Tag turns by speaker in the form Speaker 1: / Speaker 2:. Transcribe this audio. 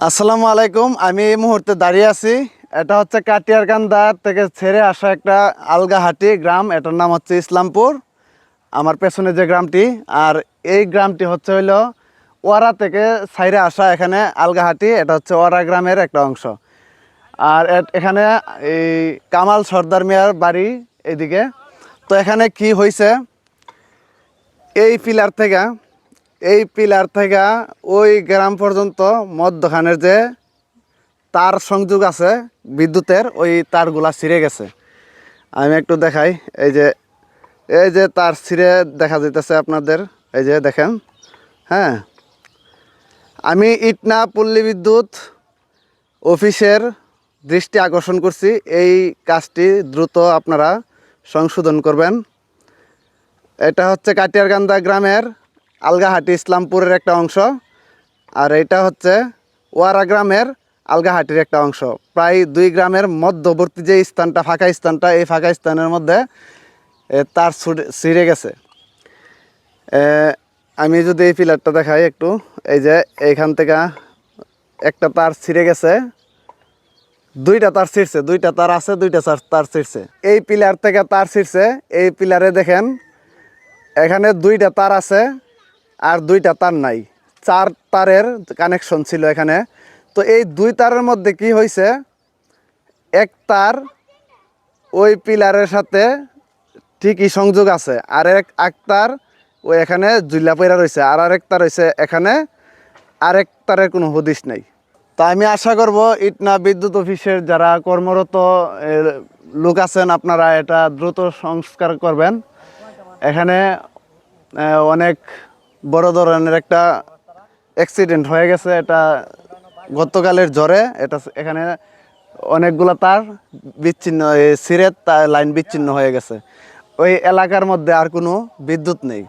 Speaker 1: আসসালামু আলাইকুম। আমি এই মুহূর্তে দাঁড়িয়ে আছি। এটা হচ্ছে কাটিয়ারকান্দা থেকে ছেড়ে আসা একটা আলগাহাটি গ্রাম। এটার নাম হচ্ছে ইসলামপুর, আমার পেছনে যে গ্রামটি। আর এই গ্রামটি হচ্ছে হইলো ওয়ারা থেকে ছাইরে আসা এখানে আলগাহাটি। এটা হচ্ছে ওয়ারা গ্রামের একটা অংশ। আর এখানে এই কামাল সর্দার মিয়ার বাড়ি এইদিকে। তো এখানে কি হয়েছে, এই পিলার থেকে ওই গ্রাম পর্যন্ত মধ্যখানের যে তার সংযোগ আছে বিদ্যুতের, ওই তারগুলা ছিঁড়ে গেছে। আমি একটু দেখাই। এই যে তার ছিঁড়ে দেখা যাইতেছে আপনাদের, এই যে দেখেন। হ্যাঁ, আমি ইটনা পল্লী বিদ্যুৎ অফিসের দৃষ্টি আকর্ষণ করছি, এই কাজটি দ্রুত আপনারা সংশোধন করবেন। এটা হচ্ছে কাটিয়ারকান্দা গ্রামের আলগাহাটি ইসলামপুরের একটা অংশ, আর এটা হচ্ছে ওয়ারা গ্রামের আলগাহাটির একটা অংশ। প্রায় দুই গ্রামের মধ্যবর্তী যে স্থানটা, ফাঁকা স্থানটা, এই ফাঁকা স্থানের মধ্যে তার ছিঁড়ে গেছে। আমি যদি এই পিলারটা দেখাই একটু, এই যে এইখান থেকে একটা তার ছিঁড়ে গেছে, দুইটা তার ছিঁড়ছে, দুইটা তার আছে, দুইটা তার ছিঁড়ছে। এই পিলার থেকে তার ছিঁড়ছে, এই পিলারে দেখেন এখানে দুইটা তার আছে আর দুইটা তার নাই, চার তারের কানেকশন ছিল এখানে। তো এই দুই তারের মধ্যে কি হয়েছে, এক তার ওই পিলারের সাথে ঠিকই সংযোগ আছে, আর এক তার ওই এখানে জুল্লা পইরা রয়েছে, আর আরেক তার রয়েছে এখানে, আরেক তারের কোনো হদিশ নেই। তা আমি আশা করব ইটনা বিদ্যুৎ অফিসের যারা কর্মরত লোক আছেন, আপনারা এটা দ্রুত সংস্কার করবেন। এখানে অনেক বড় ধরনের একটা অ্যাক্সিডেন্ট হয়ে গেছে। এটা গতকালের ঝড়ে এটা এখানে অনেকগুলো তার বিচ্ছিন্ন, ছিঁড়ে লাইন বিচ্ছিন্ন হয়ে গেছে। ওই এলাকার মধ্যে আর কোনো বিদ্যুৎ নেই।